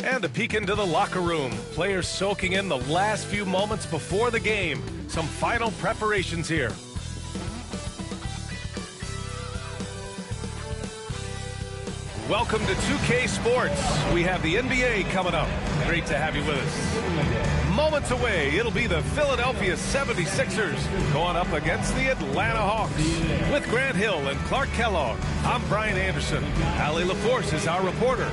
And a peek into the locker room. Players soaking in the last few moments before the game. Some final preparations here. Welcome to 2K Sports. We have the NBA coming up. Great to have you with us. Moments away, it'll be the Philadelphia 76ers going up against the Atlanta Hawks. With Grant Hill and Clark Kellogg, I'm Brian Anderson. Allie LaForce is our reporter.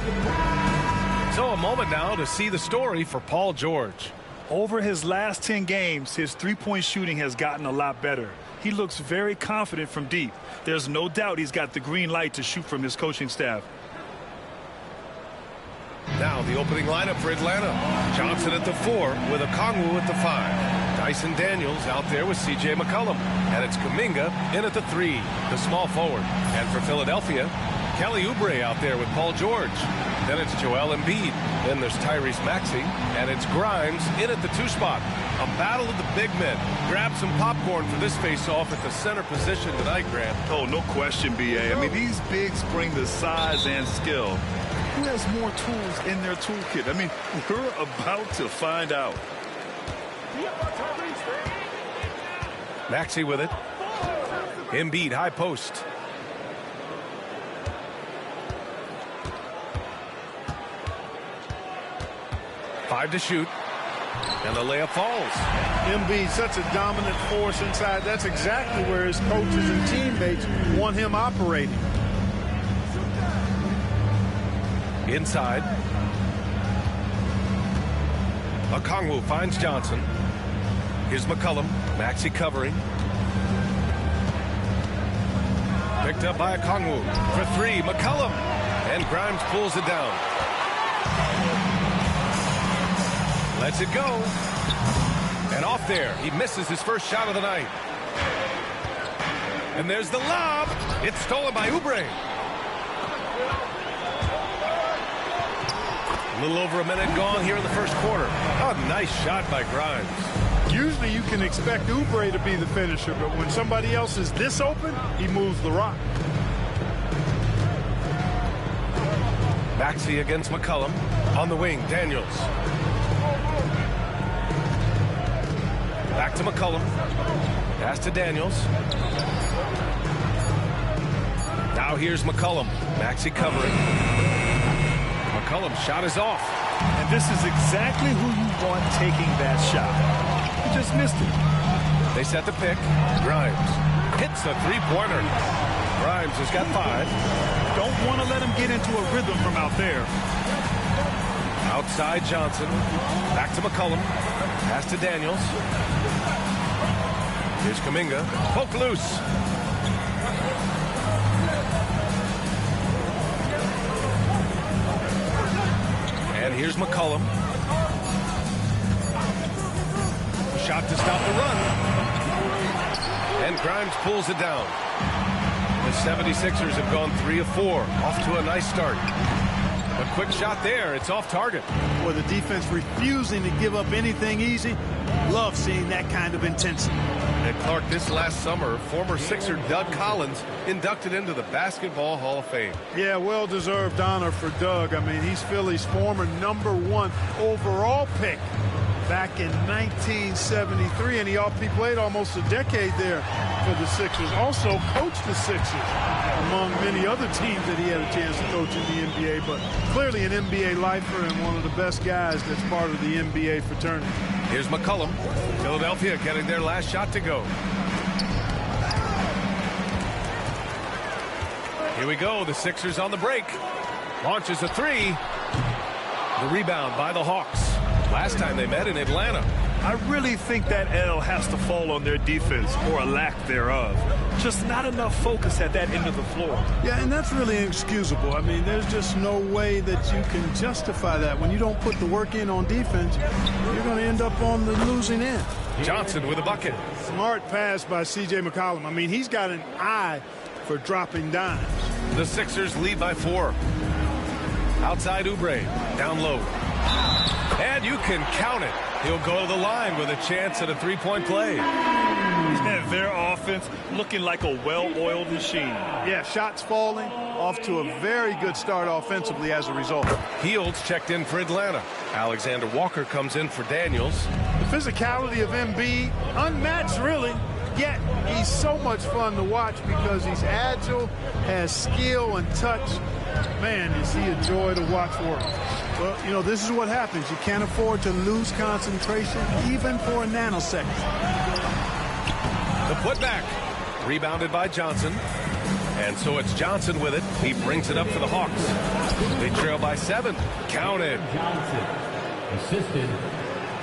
So a moment now to see the story for Paul George. Over his last 10 games, his three-point shooting has gotten a lot better. He looks very confident from deep. There's no doubt he's got the green light to shoot from his coaching staff. Now the opening lineup for Atlanta. Johnson at the 4 with Okongwu at the 5. Dyson Daniels out there with C.J. McCollum. And it's Kuminga in at the 3, the small forward. And for Philadelphia, Kelly Oubre out there with Paul George. Then it's Joel Embiid. Then there's Tyrese Maxey. And it's Grimes in at the 2 spot. A battle of the big men. Grab some popcorn for this face-off at the center position tonight, Grant. Oh, no question, B.A. I mean, these bigs bring the size and skill. Who has more tools in their toolkit? I mean, we're about to find out. Maxey with it. Embiid, high post. Five to shoot. And the layup falls. Embiid, such a dominant force inside. That's exactly where his coaches and teammates want him operating. Inside. Okongwu finds Johnson. Here's McCollum. Maxey covering. Picked up by Okongwu. For 3, McCollum. And Grimes pulls it down. Lets it go. And off there. He misses his first shot of the night. And there's the lob. It's stolen by Oubre. A little over a minute gone here in the first quarter. Oh, nice shot by Grimes. Usually you can expect Oubre to be the finisher, but when somebody else is this open, he moves the rock. Maxey against McCollum. On the wing, Daniels. Back to McCollum. Pass to Daniels. Now here's McCollum. Maxey covering. McCollum's shot is off. And this is exactly who you want taking that shot. He just missed it. They set the pick. Grimes hits a three-pointer. Grimes has got 5. Don't want to let him get into a rhythm from out there. Outside Johnson. Back to McCollum. Pass to Daniels. Here's Kuminga. Poke loose. And here's McCollum. Shot to stop the run. And Grimes pulls it down. The 76ers have gone 3 of 4. Off to a nice start. A quick shot there. It's off target. With the defense refusing to give up anything easy. Love seeing that kind of intensity. And Clark, this last summer, former Sixer Doug Collins inducted into the Basketball Hall of Fame. Yeah, well-deserved honor for Doug. I mean, he's Philly's former #1 overall pick back in 1973, and he played almost a decade there for the Sixers. Also coached the Sixers, among many other teams that he had a chance to coach in the NBA, but clearly an NBA lifer and one of the best guys that's part of the NBA fraternity. Here's McCollum. Philadelphia getting their last shot to go. Here we go. The Sixers on the break. Launches a 3. The rebound by the Hawks. Last time they met in Atlanta. I really think that L has to fall on their defense, or a lack thereof. Just not enough focus at that end of the floor. Yeah, and that's really inexcusable. I mean, there's just no way that you can justify that. When you don't put the work in on defense, you're going to end up on the losing end. Johnson with a bucket. Smart pass by C.J. McCollum. I mean, he's got an eye for dropping dimes. The Sixers lead by 4. Outside Oubre. Down low. And you can count it. He'll go to the line with a chance at a 3-point play. And their offense looking like a well-oiled machine. Yeah, shots falling, off to a very good start offensively as a result. Fields checked in for Atlanta. Alexander Walker comes in for Daniels. The physicality of Embiid, unmatched really, yet he's so much fun to watch because he's agile, has skill and touch. Man, is he a joy to watch work. Well, you know, this is what happens. You can't afford to lose concentration even for a nanosecond. The putback. Rebounded by Johnson. And so it's Johnson with it. He brings it up for the Hawks. They trail by 7. Counted. Johnson. Assisted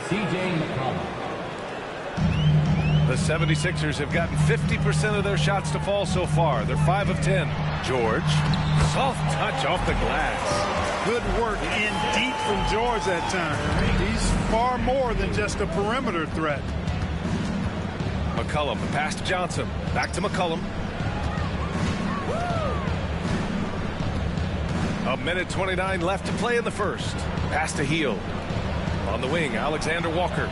C.J. McCollum. The 76ers have gotten 50% of their shots to fall so far. They're 5 of 10. George. Soft touch off the glass. Good work in deep from George that time. He's far more than just a perimeter threat. McCollum, the pass to Johnson. Back to McCollum. A minute 29 left to play in the first. Pass to Hield. On the wing, Alexander Walker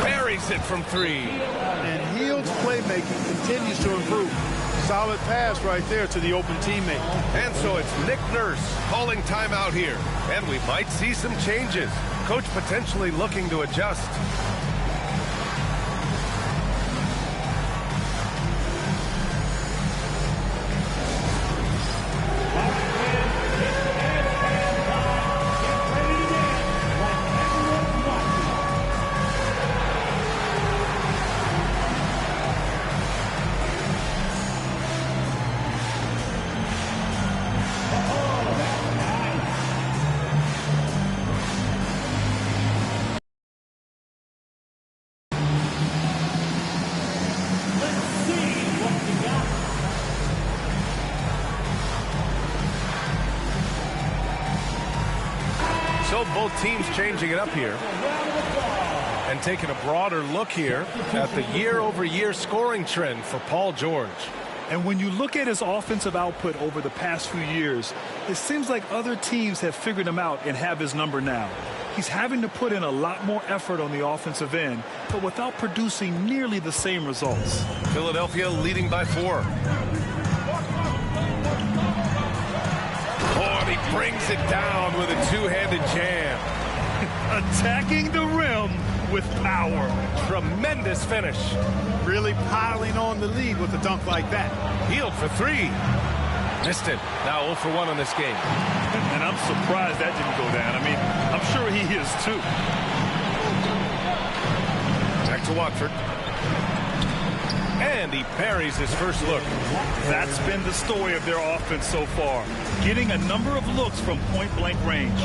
buries it from 3. And Hield's playmaking continues to improve. Solid pass right there to the open teammate. And so it's Nick Nurse calling timeout here. And we might see some changes. Coach potentially looking to adjust. So both teams changing it up here and taking a broader look here at the year-over-year scoring trend for Paul George. And when you look at his offensive output over the past few years, it seems like other teams have figured him out and have his number now. He's having to put in a lot more effort on the offensive end, but without producing nearly the same results. Philadelphia leading by 4. Oh, and he brings it down with a two-handed jam. Attacking the rim with power. Tremendous finish. Really piling on the lead with a dunk like that. Hield for 3. Missed it. Now 0 for 1 in this game. And I'm surprised that didn't go down. I mean, I'm sure he is too. Back to Watford. And he parries his first look. That's been the story of their offense so far. Getting a number of looks from point-blank range.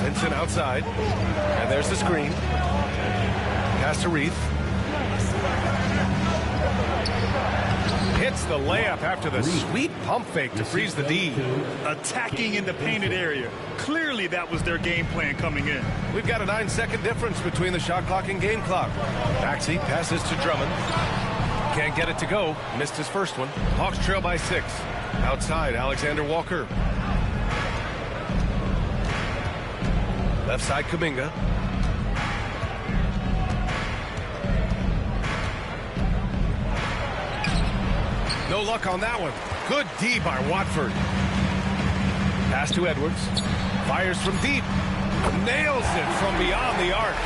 Vincent outside. And there's the screen. Pass to Reith. Hits the layup after the sweet pump fake to freeze the D. Attacking in the painted area. Clearly that was their game plan coming in. We've got a 9-second difference between the shot clock and game clock. Maxey passes to Drummond. Can't get it to go. Missed his first one. Hawks trail by 6. Outside, Alexander Walker. Left side, Kuminga. No luck on that one. Good D by Watford. Pass to Edwards. Fires from deep. Nails it from beyond the arc.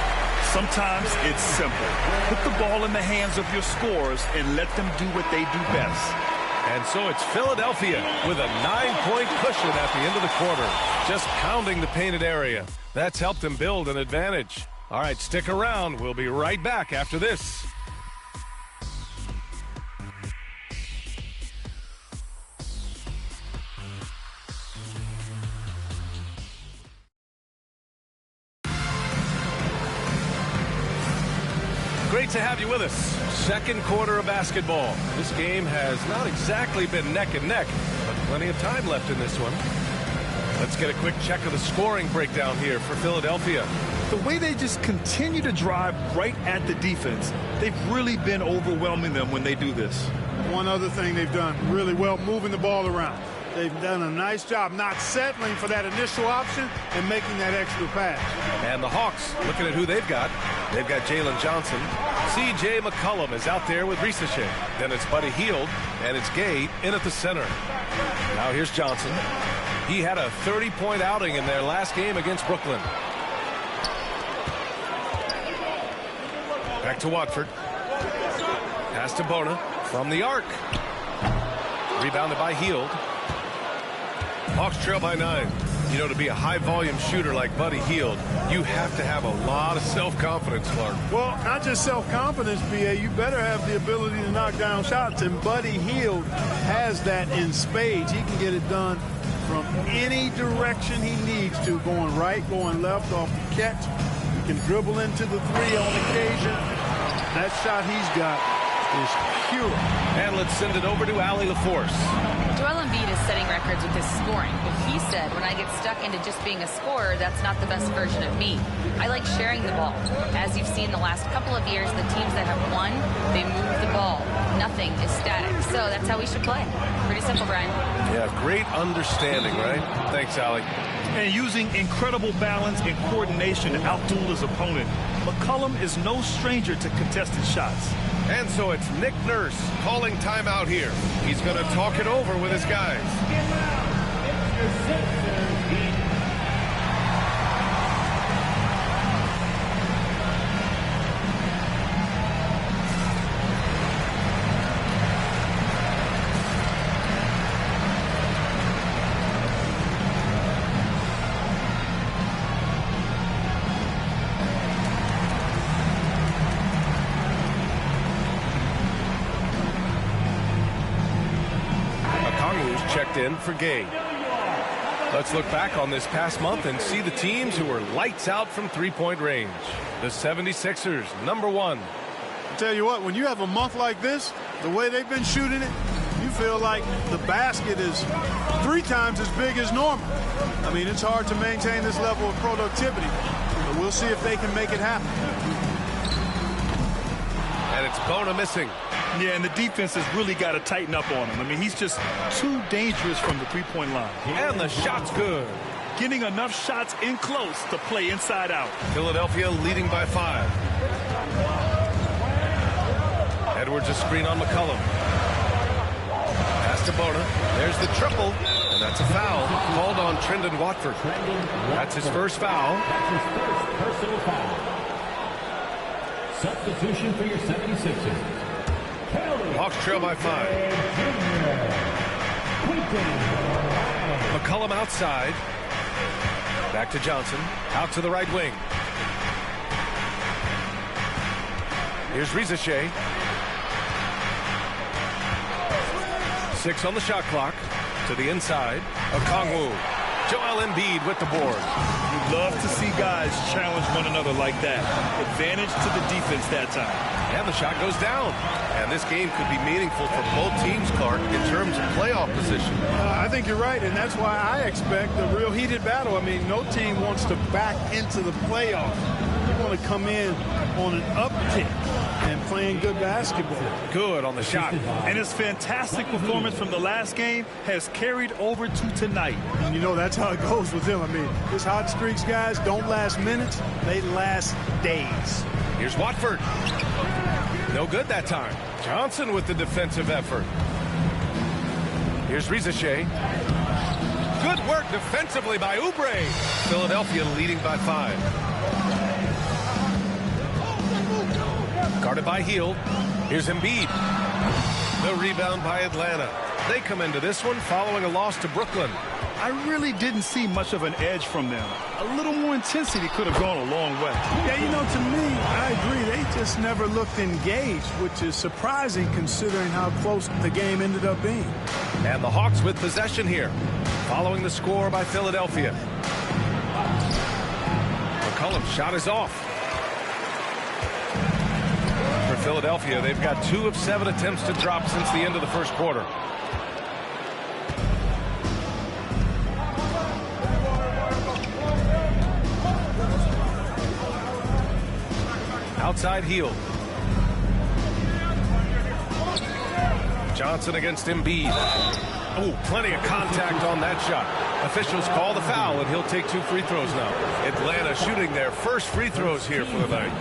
Sometimes it's simple. Put the ball in the hands of your scorers and let them do what they do best. And so it's Philadelphia with a 9-point cushion at the end of the quarter. Just pounding the painted area. That's helped them build an advantage. All right, stick around. We'll be right back after this. Great to have you with us. Second quarter of basketball. This game has not exactly been neck and neck, but plenty of time left in this one. Let's get a quick check of the scoring breakdown here for Philadelphia. The way they just continue to drive right at the defense, they've really been overwhelming them when they do this. One other thing they've done really well, moving the ball around. They've done a nice job not settling for that initial option and making that extra pass. And the Hawks, looking at who they've got. They've got Jalen Johnson. C.J. McCollum is out there with Risache. Then it's Buddy Hield, and it's Gay in at the center. Now here's Johnson. He had a 30-point outing in their last game against Brooklyn. Back to Watford. Pass to Bona from the arc. Rebounded by Hield. Hawks trail by 9. You know, to be a high-volume shooter like Buddy Hield, you have to have a lot of self-confidence, Clark. Well, not just self-confidence, B.A. You better have the ability to knock down shots, and Buddy Hield has that in spades. He can get it done from any direction he needs to, going right, going left off the catch. He can dribble into the three on occasion. That shot he's got is pure. And let's send it over to Allie LaForce. Joel Embiid is setting records with his scoring, but he said, when I get stuck into just being a scorer, that's not the best version of me. I like sharing the ball. As you've seen the last couple of years, the teams that have won, they move the ball. Nothing is static. So that's how we should play. Pretty simple, Brian. Yeah, great understanding, right? Thanks, Allie. And using incredible balance and coordination to outduel his opponent, McCollum is no stranger to contested shots. And so it's Nick Nurse calling timeout here. He's going to talk it over with his guys. Checked in for Gay. Let's look back on this past month and see the teams who were lights out from three-point range. The 76ers, number 1. I tell you what, when you have a month like this, the way they've been shooting it, you feel like the basket is 3 times as big as normal. I mean, it's hard to maintain this level of productivity, but we'll see if they can make it happen. And it's Bona missing. Yeah, and the defense has really got to tighten up on him. I mean, he's just too dangerous from the three-point line. And the shot's good. Getting enough shots in close to play inside out. Philadelphia leading by 5. Edwards a screen on McCollum. Pass to Bona. There's the triple. And that's a foul called on Trendon Watford. That's his first foul. That's his first personal foul. Substitution for your 76ers. Hawks trail by 5. McCollum outside. Back to Johnson. Out to the right wing. Here's Risache. 6 on the shot clock. To the inside. Okongwu. Joel Embiid with the board. You love to see guys challenge one another like that. Advantage to the defense that time. And the shot goes down. And this game could be meaningful for both teams, Clark, in terms of playoff position. I think you're right, and that's why I expect a real heated battle. I mean, no team wants to back into the playoffs. You want to come in on an uptick and playing good basketball. Good on the shot. And his fantastic performance from the last game has carried over to tonight. And you know, that's how it goes with him. I mean, his hot streaks, guys, don't last minutes. They last days. Here's Watford. No good that time. Johnson with the defensive effort. Here's Risache. Good work defensively by Oubre. Philadelphia leading by 5. Guarded by Hield. Here's Embiid. The rebound by Atlanta. They come into this one following a loss to Brooklyn. I really didn't see much of an edge from them. A little more intensity could have gone a long way. Yeah, you know, to me, I agree. They just never looked engaged, which is surprising considering how close the game ended up being. And the Hawks with possession here, following the score by Philadelphia. McCollum's shot is off. For Philadelphia, they've got 2 of 7 attempts to drop since the end of the first quarter. Outside Hield. Johnson against Embiid. Oh, plenty of contact on that shot. Officials call the foul, and he'll take 2 free throws now. Atlanta shooting their first free throws here for the night.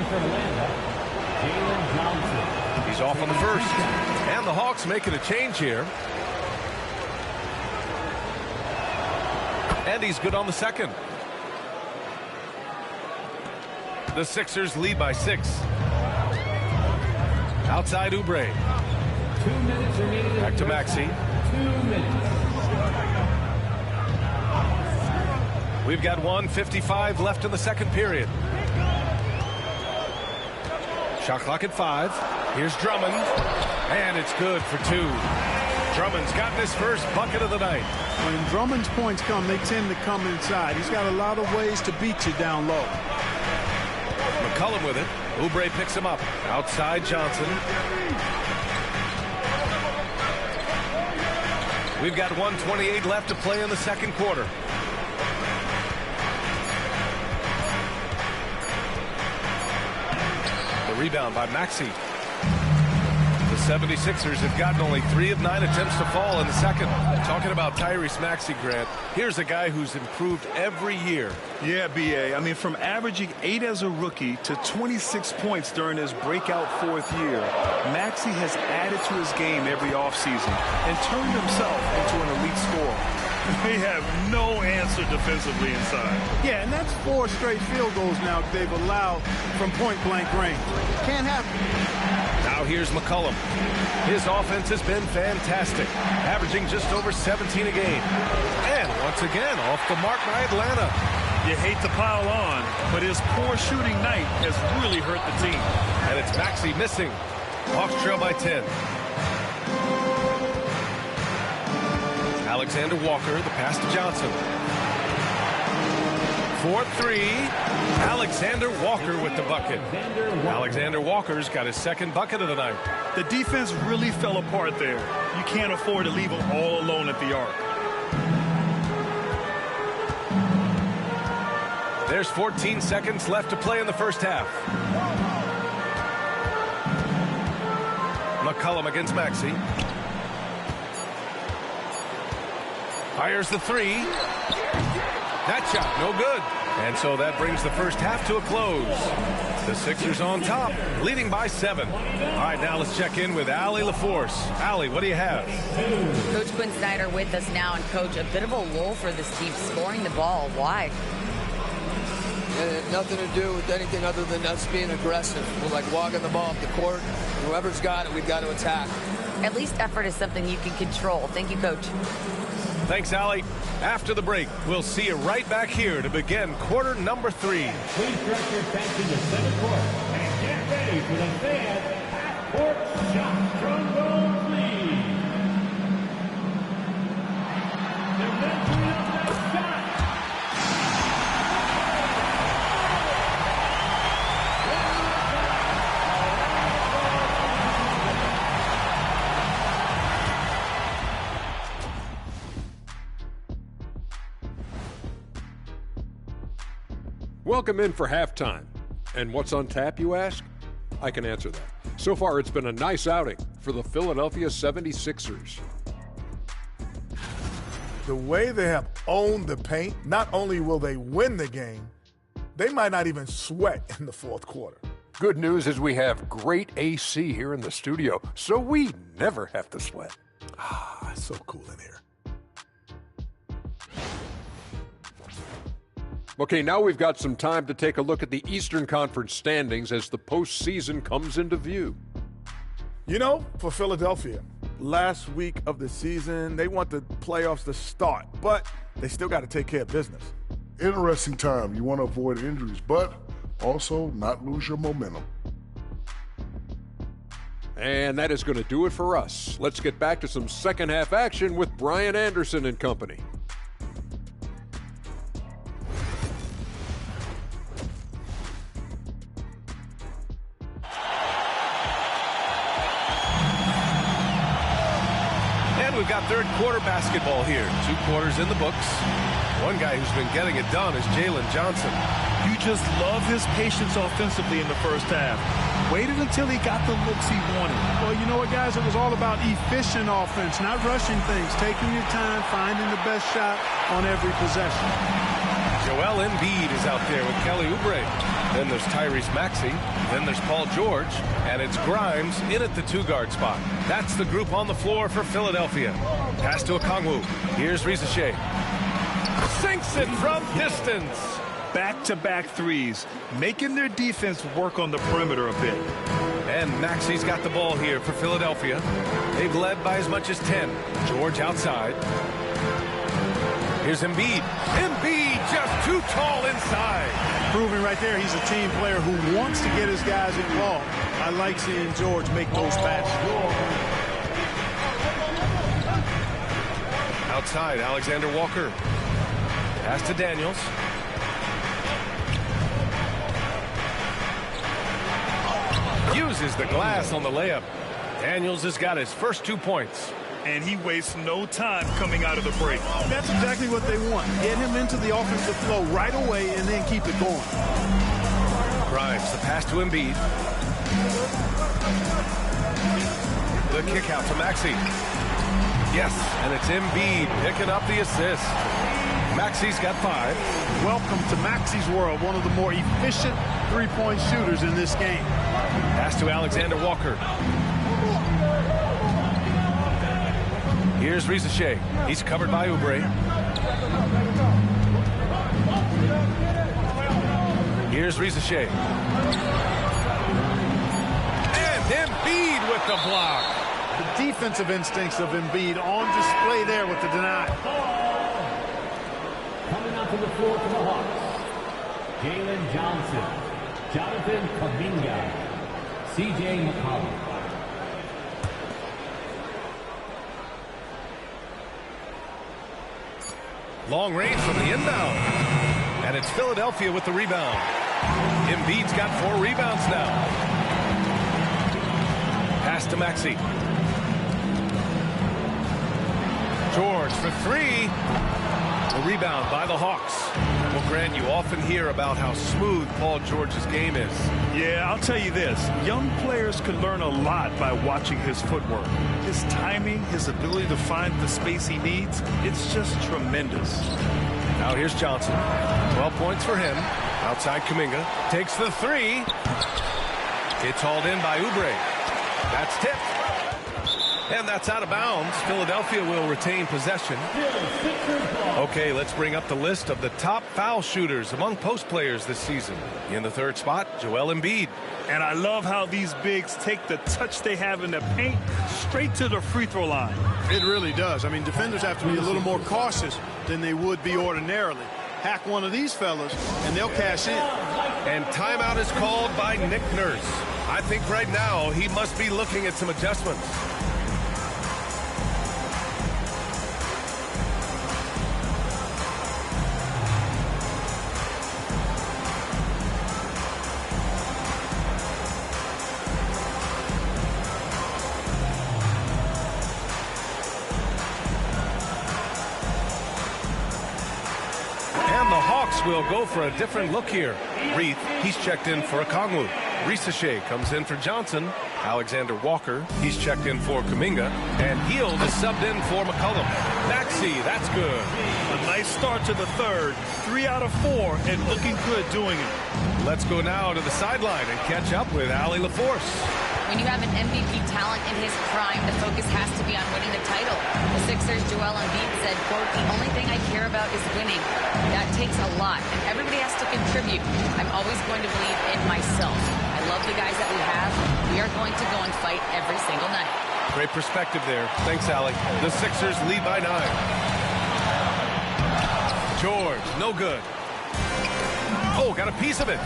for Atlanta, Jalen Johnson. He's off on the first. And the Hawks making a change here. And he's good on the second. The Sixers lead by 6. Outside Oubre. 2 minutes remaining. Back to Maxey. 2 minutes. We've got 1:55 left in the second period. Shot clock at 5. Here's Drummond. And it's good for 2. Drummond's gotten his first bucket of the night. When Drummond's points come, they tend to come inside. He's got a lot of ways to beat you down low. McCollum with it. Oubre picks him up. Outside Johnson. We've got 1:28 left to play in the second quarter. The rebound by Maxey. The 76ers have gotten only 3 of 9 attempts to fall in the second. Talking about Tyrese Maxey, Grant, here's a guy who's improved every year. Yeah, B.A. I mean, from averaging 8 as a rookie to 26 points during his breakout 4th year, Maxey has added to his game every offseason and turned himself into an elite scorer. They have no answer defensively inside. Yeah, and that's 4 straight field goals now they've allowed from point-blank range. Can't happen. Now here's McCollum. His offense has been fantastic, averaging just over 17 a game. And once again, off the mark by Atlanta. You hate to pile on, but his poor shooting night has really hurt the team. And it's Maxey missing. Hawks trail by 10. Alexander Walker, the pass to Johnson. 4-3. Alexander Walker with the bucket. Alexander Walker's got his second bucket of the night. The defense really fell apart there. You can't afford to leave them all alone at the arc. There's 14 seconds left to play in the first half. McCollum against Maxey. Fires the 3. That shot, no good. And so that brings the first half to a close. The Sixers on top, leading by 7. All right, now let's check in with Allie LaForce. Allie, what do you have? Coach Quinn Snyder with us now, and Coach, a bit of a lull for this team scoring the ball. Why? It had nothing to do with anything other than us being aggressive. We're like walking the ball up the court. Whoever's got it, we've got to attack. At least effort is something you can control. Thank you, Coach. Thanks, Allie. After the break, we'll see you right back here to begin quarter number 3. Please direct your attention to center court and get ready for the fan half-court shot from Gold League. They're measuring up that shot. Welcome in for halftime. And what's on tap, you ask? I can answer that. So far, it's been a nice outing for the Philadelphia 76ers. The way they have owned the paint, not only will they win the game, they might not even sweat in the fourth quarter. Good news is we have great AC here in the studio, so we never have to sweat. Ah, it's so cool in here. Okay, now we've got some time to take a look at the Eastern Conference standings as the postseason comes into view. You know, for Philadelphia, last week of the season, they want the playoffs to start, but they still got to take care of business. Interesting time. You want to avoid injuries, but also not lose your momentum. And that is going to do it for us. Let's get back to some second half action with Brian Anderson and company. We've got third quarter basketball here. 2 quarters in the books. One guy who's been getting it done is Jalen Johnson. You just love his patience offensively in the first half. Waited until he got the looks he wanted. Well, you know what, guys? It was all about efficient offense, not rushing things, taking your time, finding the best shot on every possession. Joel Embiid is out there with Kelly Oubre. Then there's Tyrese Maxey. Then there's Paul George. And it's Grimes in at the 2-guard spot. That's the group on the floor for Philadelphia. Pass to Okongwu. Here's Risacher. Sinks it from distance. Back-to-back threes, making their defense work on the perimeter a bit. And Maxey's got the ball here for Philadelphia. They've led by as much as 10. George outside. Here's Embiid. Embiid just too tall inside. Proving right there he's a team player who wants to get his guys involved. I like seeing George make those passes. Outside, Alexander Walker. Pass to Daniels. Uses the glass on the layup. Daniels has got his first 2 points. And he wastes no time coming out of the break. That's exactly what they want. Get him into the offensive flow right away and then keep it going. Grimes, the pass to Embiid. The kick out to Maxey. Yes, and it's Embiid picking up the assist. Maxey's got 5. Welcome to Maxey's world, one of the more efficient three-point shooters in this game. Pass to Alexander Walker. Here's Risacher. He's covered by Oubre. Here's Risacher. And Embiid with the block. The defensive instincts of Embiid on display there with the deny. Coming out to the floor for the Hawks, Jalen Johnson, Jonathan Kuminga, C.J. McCollum. Long range from the inbound. And it's Philadelphia with the rebound. Embiid's got 4 rebounds now. Pass to Maxey. George for 3. The rebound by the Hawks. Well, Grant, you often hear about how smooth Paul George's game is. Yeah, I'll tell you this. Young players can learn a lot by watching his footwork. His timing, his ability to find the space he needs, it's just tremendous. Now here's Johnson. 12 points for him. Outside Kuminga. Takes the 3. It's hauled in by Oubre. That's tipped. And that's out of bounds. Philadelphia will retain possession. Okay, let's bring up the list of the top foul shooters among post players this season. In the 3rd spot, Joel Embiid. And I love how these bigs take the touch they have in the paint straight to the free throw line. It really does. I mean, defenders have to be a little more cautious than they would be ordinarily. Hack one of these fellas, and they'll cash in. And timeout is called by Nick Nurse. I think right now he must be looking at some adjustments. Will go for a different look here. Reith, he's checked in for Okongwu. Risacher comes in for Johnson. Alexander Walker, he's checked in for Kuminga. And Hield is subbed in for McCollum. Maxey, that's good. A nice start to the 3rd. 3 out of 4 and looking good doing it. Let's go now to the sideline and catch up with Allie LaForce. When you have an MVP talent in his prime, the focus has to be on winning the title. The Sixers' Joel Embiid said, quote, "The only thing I care about is winning." That takes a lot, and everybody has to contribute. I'm always going to believe in myself. I love the guys that we have. We are going to go and fight every single night. Great perspective there. Thanks, Allie. The Sixers lead by 9. George, no good. Oh, got a piece of it.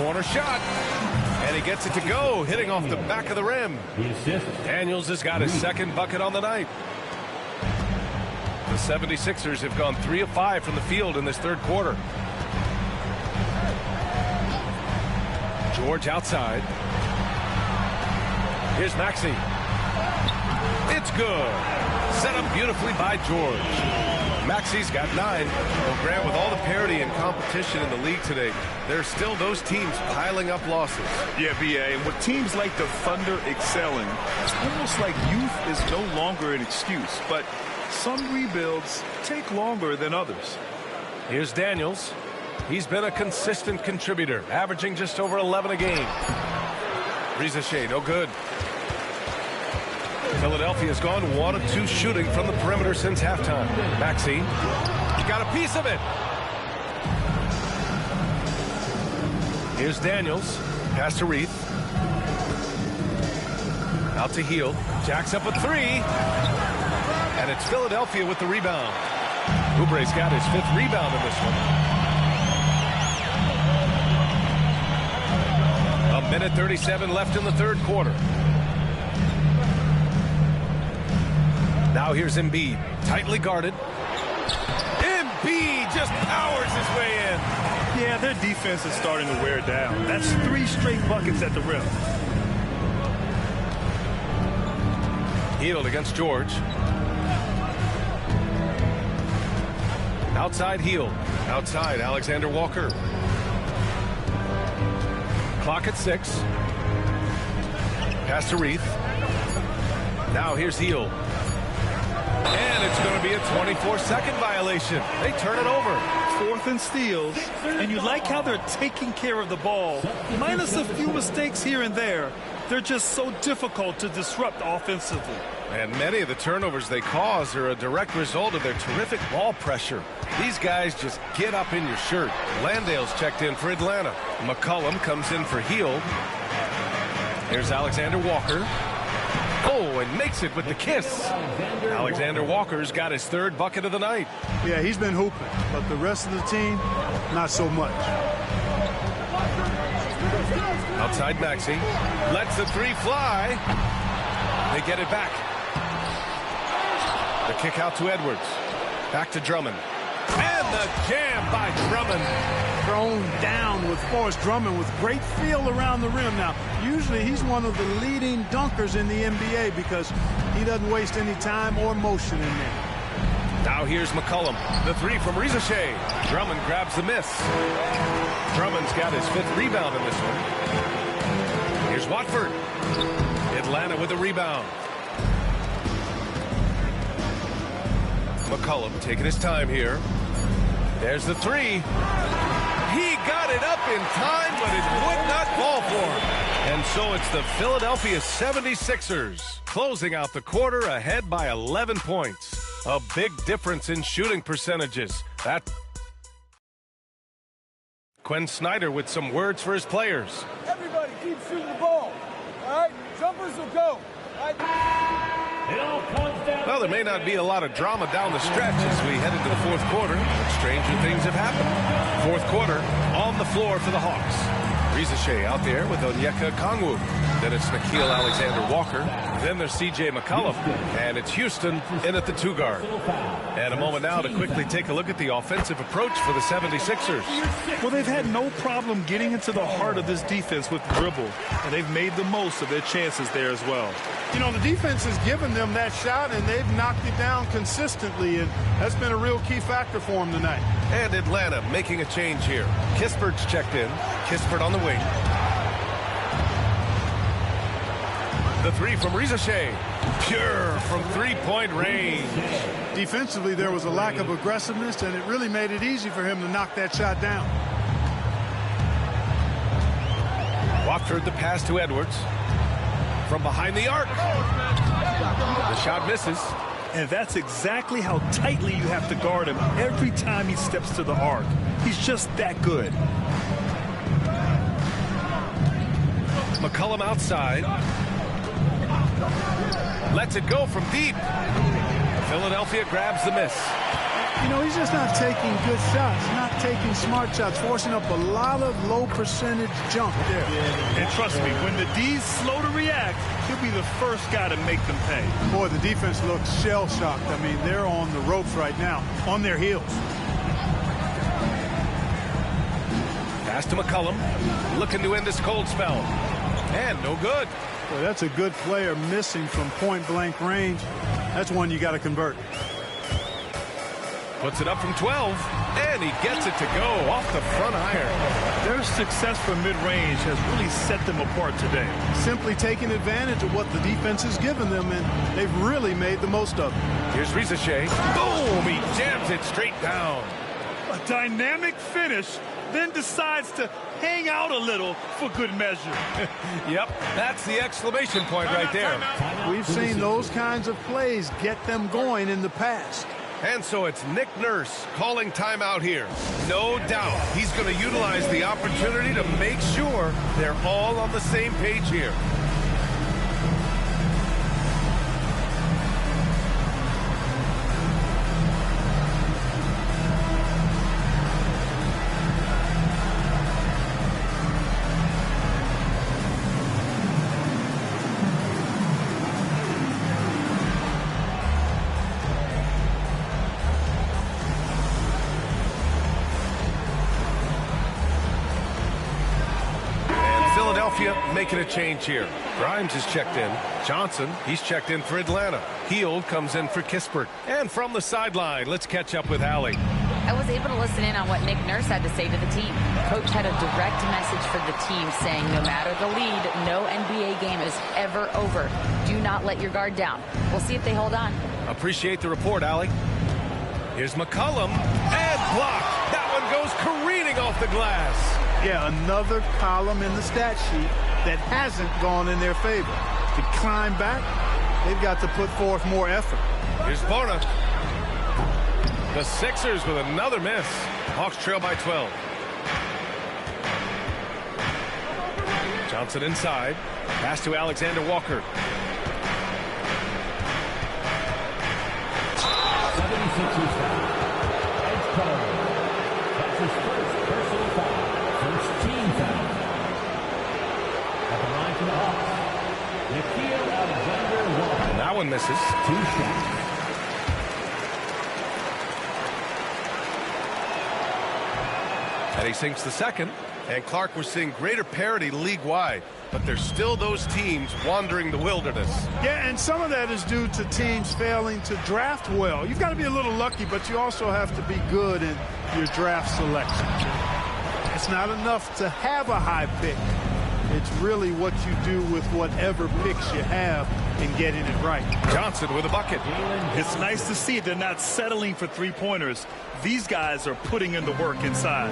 Corner shot. And he gets it to go, hitting off the back of the rim. Daniels has got his 2nd bucket on the night. The 76ers have gone 3 of 5 from the field in this 3rd quarter. George outside. Here's Maxey. It's good. Set up beautifully by George. Maxey's got 9. Well, Grant, with all the parity and competition in the league today, there's still those teams piling up losses. Yeah, B.A., and with teams like the Thunder excelling, it's almost like youth is no longer an excuse, but some rebuilds take longer than others. Here's Daniels. He's been a consistent contributor, averaging just over 11 a game. Rizachet, no good. Philadelphia's gone 1 of 2 shooting from the perimeter since halftime. Maxey, he got a piece of it. Here's Daniels. Pass to Reith. Out to Hield. Jacks up a 3. And it's Philadelphia with the rebound. Oubre's got his 5th rebound in this one. 1:37 left in the 3rd quarter. Now here's Embiid. Tightly guarded. Embiid just powers his way in. Yeah, their defense is starting to wear down. That's 3 straight buckets at the rim. Hield against George. Outside Hield. Outside Alexander Walker. Clock at 6. Pass to Reith. Now here's Hield. And it's going to be a 24-second violation. They turn it over. 4th and steals. And you like how they're taking care of the ball. Minus a few mistakes here and there. They're just so difficult to disrupt offensively. And many of the turnovers they cause are a direct result of their terrific ball pressure. These guys just get up in your shirt. Landale's checked in for Atlanta. McCollum comes in for Hield. Here's Alexander Walker. Oh, and makes it with the kiss. Alexander Walker's got his 3rd bucket of the night. Yeah, he's been hooping, but the rest of the team, not so much. Outside Maxey. Lets the 3 fly. They get it back. The kick out to Edwards. Back to Drummond. And the jam by Drummond. Thrown down with Forrest Drummond with great feel around the rim. Now, usually he's one of the leading dunkers in the NBA because he doesn't waste any time or motion in there. Now here's McCollum. The 3 from Rizachet. Drummond grabs the miss. Drummond's got his 5th rebound in this one. Here's Watford. Atlanta with the rebound. McCollum taking his time here. There's the 3. He got it up in time, but it would not fall for him. And so it's the Philadelphia 76ers closing out the quarter ahead by 11 points. A big difference in shooting percentages. Quinn Snyder with some words for his players. Everybody keep shooting the ball. All right? Jumpers will go. All right? Well, there may not be a lot of drama down the stretch as we head into the 4th quarter, but stranger things have happened. 4th quarter, on the floor for the Hawks. Rizachet out there with Onyeka Okongwu. Then it's Nickeil Alexander-Walker. Then there's C.J. McCollum. And it's Houston in at the 2 guard. And a moment now to quickly take a look at the offensive approach for the 76ers. Well, they've had no problem getting into the heart of this defense with the dribble. And they've made the most of their chances there as well. You know, the defense has given them that shot, and they've knocked it down consistently. And that's been a real key factor for them tonight. And Atlanta making a change here. Kispert's checked in. Kispert on the wing. The 3 from Rizachet. Pure from 3-point range. Defensively, there was a lack of aggressiveness, and it really made it easy for him to knock that shot down. Watford the pass to Edwards. From behind the arc. The shot misses. And that's exactly how tightly you have to guard him every time he steps to the arc. He's just that good. McCollum outside. Lets it go from deep. Philadelphia grabs the miss. You know, he's just not taking good shots, not taking smart shots, forcing up a lot of low percentage jump there. And trust me, when the D's slow to react, he'll be the first guy to make them pay. Boy, the defense looks shell-shocked. I mean, they're on the ropes right now, on their heels. Pass to McCollum, looking to end this cold spell. And no good. Boy, that's a good player missing from point-blank range. That's one you got to convert. Puts it up from 12, and he gets it to go off the front iron. Their success from mid-range has really set them apart today. Simply taking advantage of what the defense has given them, and they've really made the most of it. Here's Rizachet. Boom! He jams it straight down. A dynamic finish, then decides to hang out a little for good measure. Yep, that's the exclamation point right there. We've seen those kinds of plays get them going in the past. And so it's Nick Nurse calling timeout here. No doubt he's going to utilize the opportunity to make sure they're all on the same page here. Making a change here. Grimes is checked in. Johnson, he's checked in for Atlanta. Hield comes in for Kispert. And from the sideline, let's catch up with Allie. I was able to listen in on what Nick Nurse had to say to the team. Coach had a direct message for the team saying no matter the lead, no NBA game is ever over. Do not let your guard down. We'll see if they hold on. Appreciate the report, Allie. Here's McCollum and blocked. That one goes careening off the glass. Yeah, another column in the stat sheet that hasn't gone in their favor. To climb back, they've got to put forth more effort. Here's Bona. The Sixers with another miss. Hawks trail by 12. Johnson inside. Pass to Alexander Walker. 76ers foul. Edge Carter. That's his first personal foul. First team foul. At the line for the Hawks, Nickeil Alexander-Walker. That one misses. 2 shots. And he sinks the second. And Clark, we're seeing greater parity league-wide. But there's still those teams wandering the wilderness. Yeah, and some of that is due to teams failing to draft well. You've got to be a little lucky, but you also have to be good in your draft selection. It's not enough to have a high pick. It's really what you do with whatever picks you have and getting it right. Johnson with a bucket. It's nice to see they're not settling for three-pointers. These guys are putting in the work inside.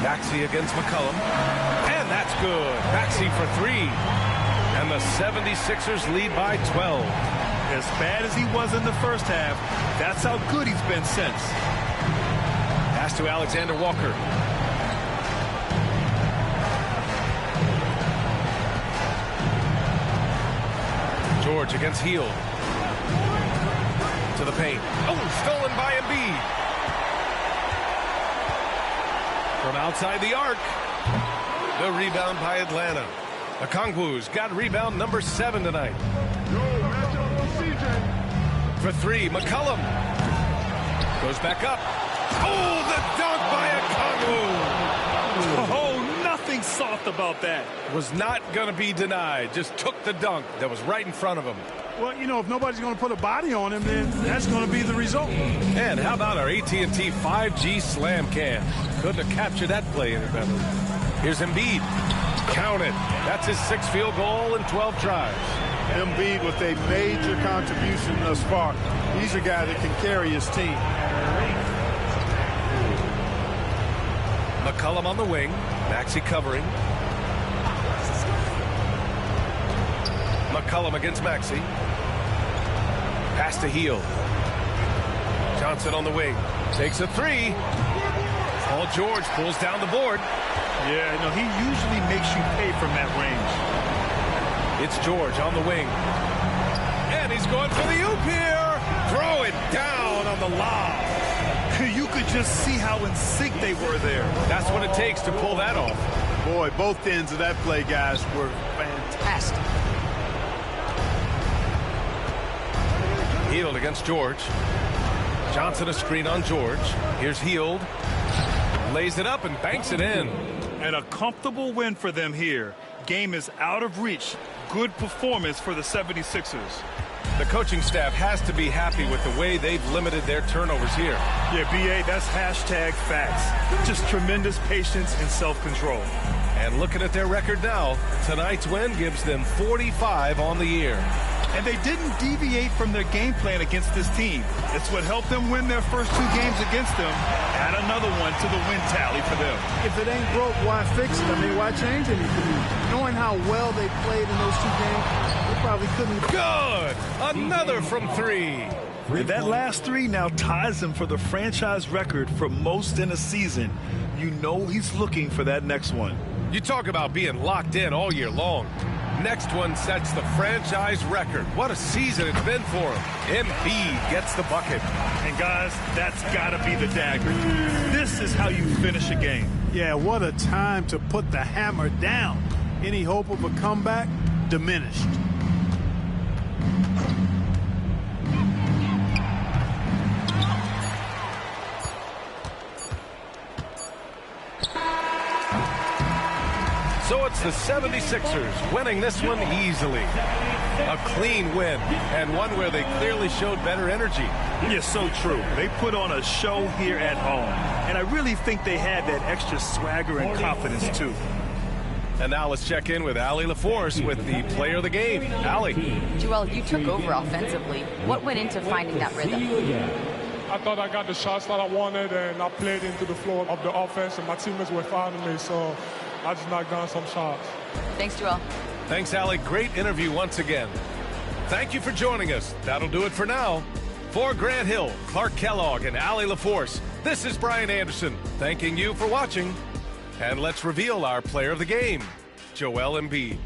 Maxey against McCollum. And that's good. Maxey for 3. And the 76ers lead by 12. As bad as he was in the first half, that's how good he's been since. Pass to Alexander Walker. George against Hield. To the paint. Oh, stolen by Embiid. From outside the arc. The rebound by Atlanta. Okongwu's got rebound number 7 tonight. For 3, McCollum. Goes back up. Oh, the dunk by Okongwu. Oh, nothing soft about that. Was not going to be denied. Just took the dunk that was right in front of him. Well, you know, if nobody's going to put a body on him, then that's going to be the result. And how about our AT&T 5G Slam Cam? Couldn't have captured that play any better. Here's Embiid. Count it. That's his 6th field goal in 12 tries. Embiid with a major contribution thus far. He's a guy that can carry his team. McCollum on the wing. Maxey covering. McCollum against Maxey. Pass to Hield. Johnson on the wing. Takes a 3. Paul George pulls down the board. Yeah, no, he usually makes you pay from that range. It's George on the wing. And he's going for the oop here. Throw it down on the lob. You could just see how in sync they were there. That's what it takes to pull that off. Boy, both ends of that play, guys, were fantastic. Hield against George. Johnson a screen on George. Here's Hield. Lays it up and banks it in. And a comfortable win for them here. Game is out of reach. Good performance for the 76ers. The coaching staff has to be happy with the way they've limited their turnovers here. Yeah, B.A., that's hashtag facts. Just tremendous patience and self-control. And looking at their record now, tonight's win gives them 45 on the year. And they didn't deviate from their game plan against this team. It's what helped them win their first 2 games against them. Add another one to the win tally for them. If it ain't broke, why fix it? I mean, why change anything? Knowing how well they played in those 2 games, they probably couldn't. Good. Another from 3. And that last 3 now ties him for the franchise record for most in a season. You know he's looking for that next one. You talk about being locked in all year long. Next one sets the franchise record. What a season it's been for him. Embiid gets the bucket. And guys, that's got to be the dagger. This is how you finish a game. Yeah, what a time to put the hammer down. Any hope of a comeback diminished. So it's the 76ers winning this one easily. A clean win, and one where they clearly showed better energy. Yeah, so true. They put on a show here at home, and I really think they had that extra swagger and confidence, too. And now let's check in with Allie LaForce with the player of the game. Allie. Joel, you took over offensively. What went into finding that rhythm? I thought I got the shots that I wanted, and I played into the flow of the offense, and my teammates were fouling me, so I just knocked down some shots. Thanks, Joel. Thanks, Allie. Great interview once again. Thank you for joining us. That'll do it for now. For Grant Hill, Clark Kellogg, and Allie LaForce, this is Brian Anderson, thanking you for watching. And let's reveal our player of the game, Joel Embiid.